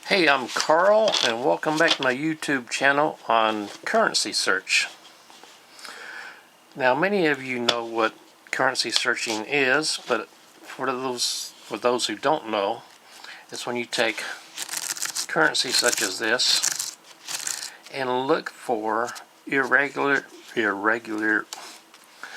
Hey, I'm Carl, and welcome back to my YouTube channel on currency search. Now, many of you know what currency searching is, but for those who don't know, it's when you take currency such as this and look for irregular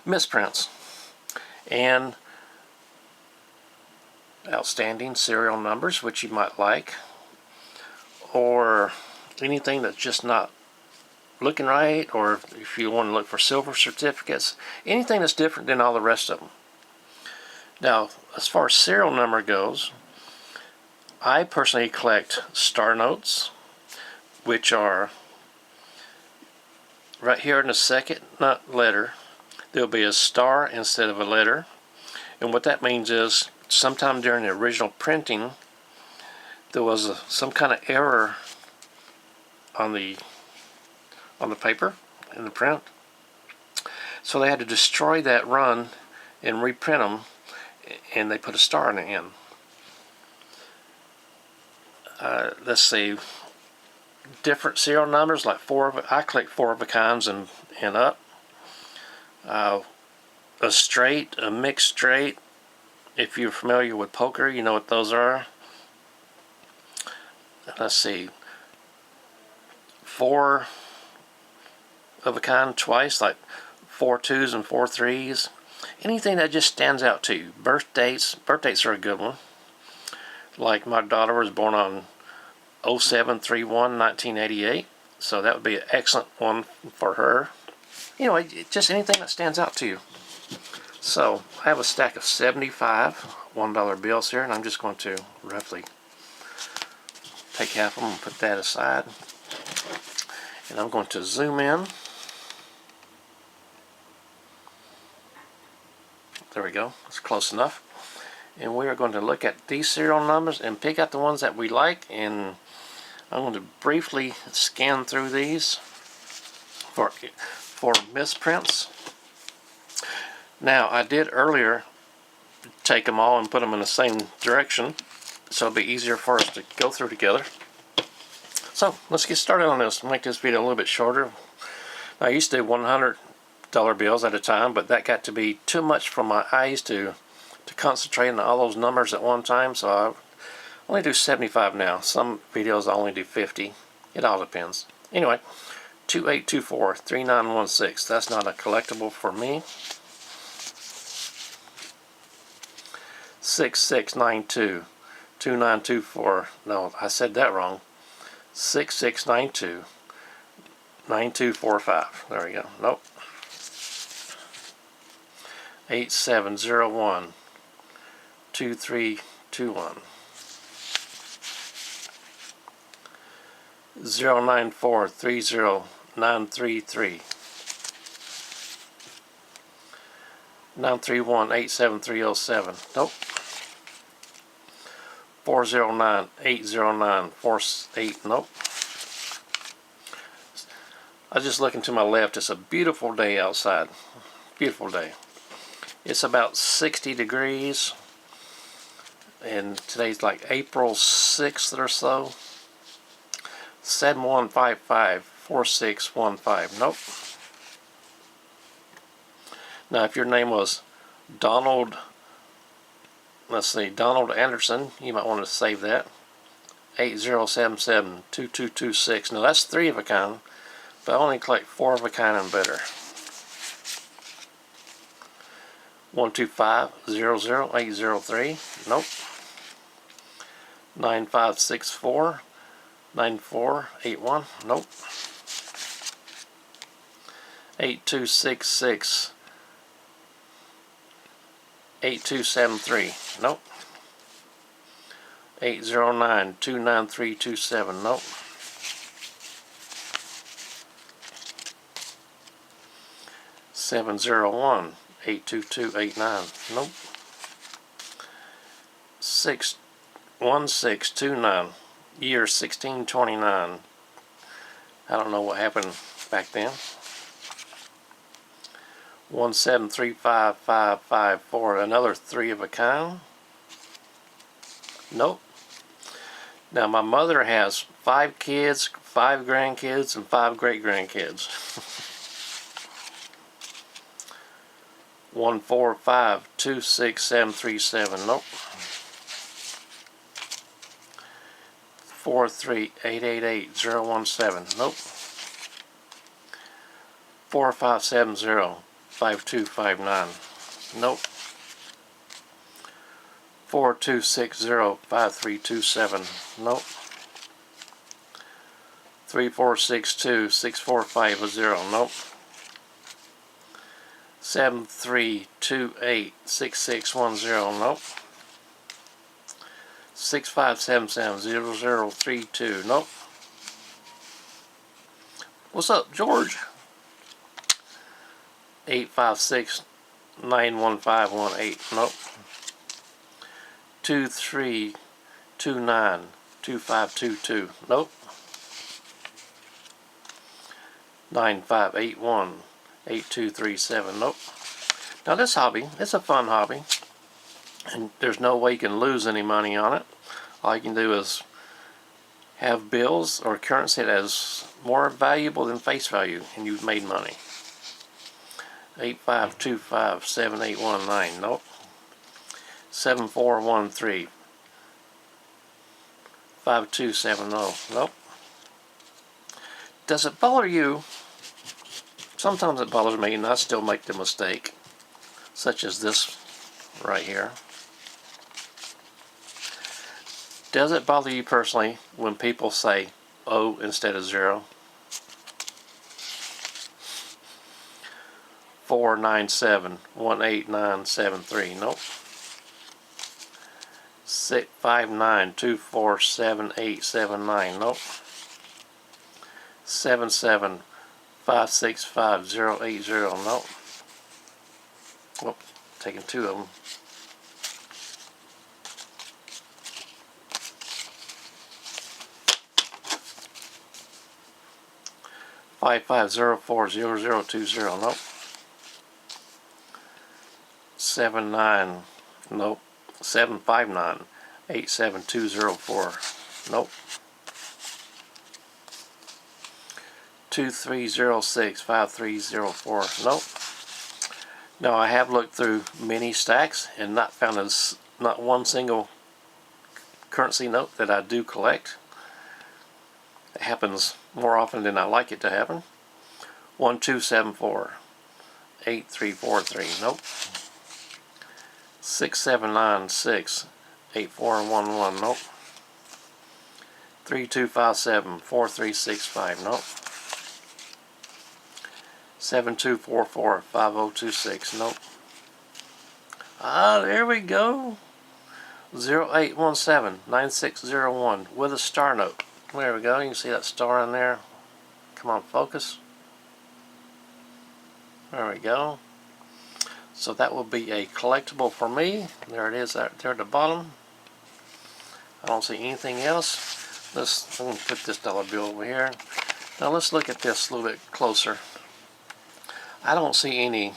misprints and outstanding serial numbers, which you might like, or anything that's just not looking right, or if you want to look for silver certificates, anything that's different than all the rest of them. Now, as far as serial number goes, I personally collect star notes, which are right here in the second letter. There'll be a star instead of a letter, and what that means is sometime during the original printing there was some kind of error on the paper in the print, so they had to destroy that run and reprint them, and they put a star in the end. Let's see, different serial numbers, like I collect 4 of a kinds and up. A straight, a mixed straight. If you're familiar with poker, you know what those are. Let's see, 4 of a kind twice, like 4 2s and 4 3s. Anything that just stands out to you. Birthdates are a good one. Like my daughter was born on 07/31/1988, so that would be an excellent one for her. Anyway, just anything that stands out to you. So I have a stack of 75 $1 bills here, and I'm just going to roughly take half of them and put that aside, and I'm going to zoom in. There we go, it's close enough. And we are going to look at these serial numbers and pick out the ones that we like, and I'm going to briefly scan through these for misprints. Now, I did earlier take them all and put them in the same direction, so it'll be easier for us to go through together. So let's get started on this. Make this video a little bit shorter. I used to do $100 bills at a time, but that got to be too much for my eyes to concentrate on all those numbers at one time, so I only do 75 now. Some videos I only do 50. It all depends. Anyway, 28243916. That's not a collectible for me. 66922924. No, I said that wrong. 66929245. There we go. Nope. 87012321. 09430933933. 931-87307. Nope. 409-809-48. Nope. I was just looking to my left. It's a beautiful day outside. Beautiful day. It's about 60 degrees, and today's like April 6th or so. 7155-4615. Nope. Now, if your name was Donald, let's see, Donald Anderson, you might want to save that. 8077-2226. Now, that's 3 of a kind, but I only collect 4 of a kind and better. 125-00803. Nope. 9564-9481. Nope. 8266. 8273. Nope. 809-29327. Nope. 701-82289. Nope. 61629. Year 1629. I don't know what happened back then. 1735554. Another 3 of a kind. Nope. Now my mother has 5 kids, 5 grandkids, and 5 great-grandkids. 1452637. Nope. 4388817. Nope. 45705259. Nope. 42605327. Nope. 34626450. Nope. 73286610. Nope. 65770032. Nope. What's up, George? 856911518. Nope. 23292522. Nope. 95818237. Nope. Now this hobby, it's a fun hobby, and there's no way you can lose any money on it. All you can do is have bills or currency that is more valuable than face value, and you've made money. 85257819. Nope. 7413 5270. Nope. Does it bother you? Sometimes it bothers me, and I still make the mistake, such as this right here. Does it bother you personally when people say O instead of 0? 4971897. Nope. 659247879. Nope. 7756580. Nope. Whoop, taking 2 of them. 55040020. Nope. 79. Nope. 7598724. Nope. 23065304. Nope. Now I have looked through many stacks and not found not one single currency note that I do collect. It happens more often than I like it to happen. 1274 8343. Nope. 6796 8411. Nope. 3257 4365. Nope. 7244 5026. Nope. There we go. 0817 9601 with a star note. There we go. You can see that star in there. Come on, focus. There we go. So that will be a collectible for me. There it is out there at the bottom. I don't see anything else. I'm going to put this dollar bill over here. Now let's look at this a little bit closer. I don't see any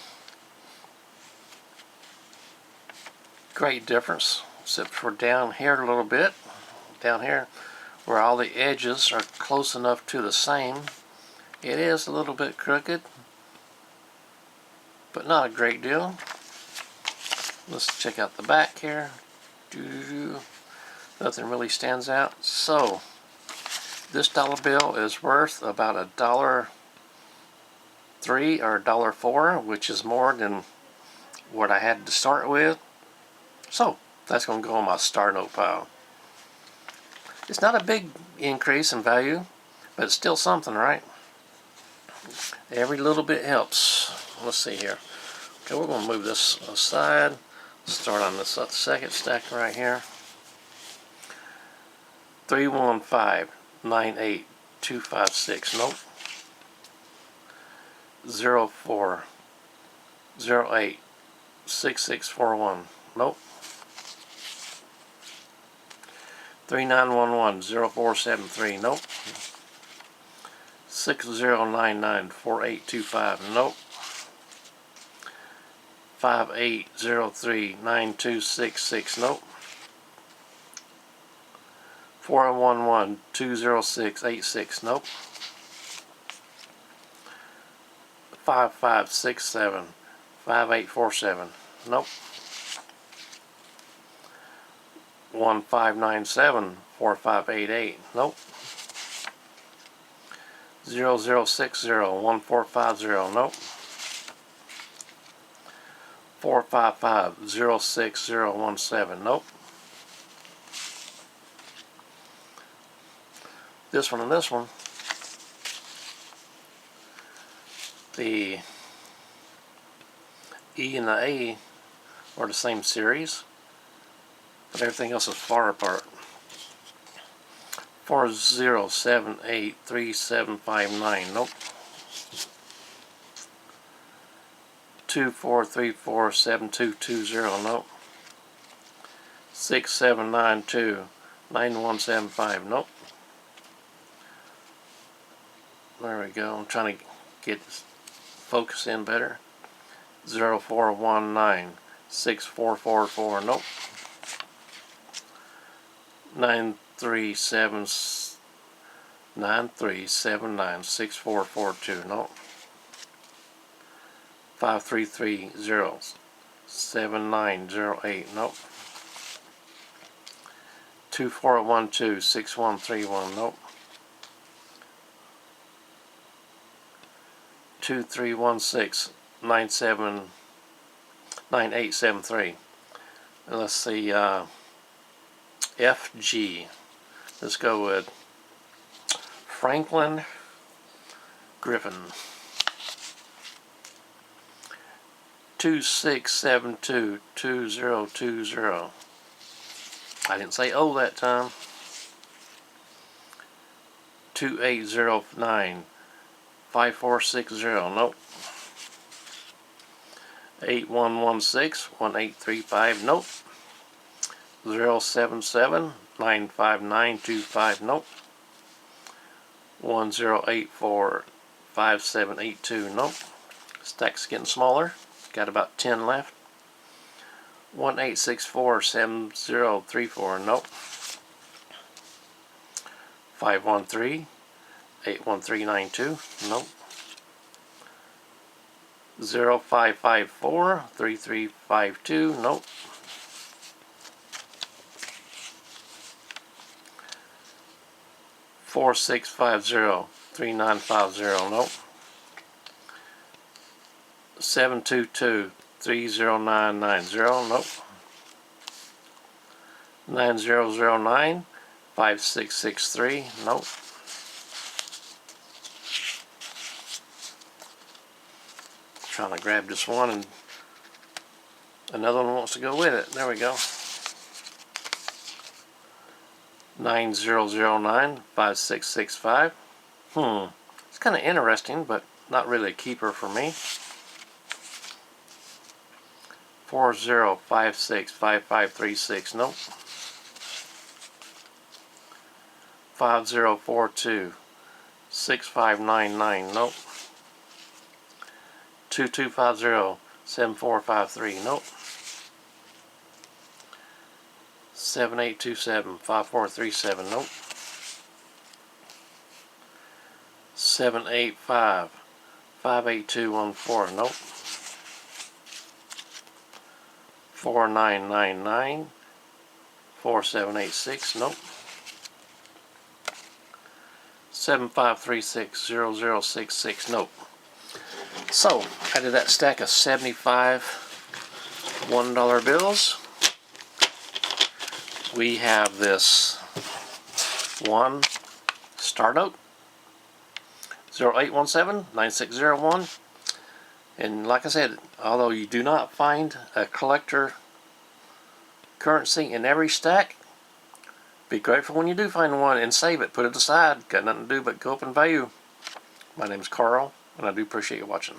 great difference except for down here a little bit. Down here where all the edges are close enough to the same. It is a little bit crooked, but not a great deal. Let's check out the back here. Nothing really stands out. So this dollar bill is worth about $1.03 or $1.04, which is more than what I had to start with. So that's going to go on my star note pile. It's not a big increase in value, but it's still something, right? Every little bit helps. Let's see here. Okay, we're going to move this aside. Start on this second stack right here. 31598256. Nope. 04086641. Nope. 39110473. Nope. 60994825. Nope. 58039266. Nope. 411 206 86. Nope. 5567 5847. Nope. 1597 4588. Nope. 0060 1450. Nope. 455 06017. Nope. This one and this one. The E and the A are the same series, but everything else is far apart. 40783759. Nope. 24347220. Nope. 6792 9175. Nope. There we go. I'm trying to get focus in better. 0419 6444. Nope. 9379 6442. Nope. 5330 7908. Nope. 2412 6131. Nope. 2316 9873. And let's see, FG. Let's go with Franklin Griffin. 2672 2020. I didn't say oh that time. 2809 5460. Nope. 8116 1835. Nope. 077 95925. Nope. 1084 5782. Nope. Stack's getting smaller. Got about 10 left. 1864 7034. Nope. 513 81392. Nope. 0554 3352. Nope. 4650 3950. Nope. 722 30990. Nope. 9009 5663. Nope. Trying to grab this one and another one wants to go with it. There we go. 9009 5665. It's kind of interesting, but not really a keeper for me. 4056 5536. Nope. 5042 6599. Nope. 2250 7453. Nope. 7827 5437. Nope. 785 58214. Nope. 4999 4786. Nope. 7536 0066. Nope. So, out of that stack of 75 $1 bills, we have this one Star Note 0817 9601. And like I said, although you do not find a collector currency in every stack, be grateful when you do find one and save it. Put it aside. Got nothing to do but go up in value. My name is Carl, and I do appreciate you watching.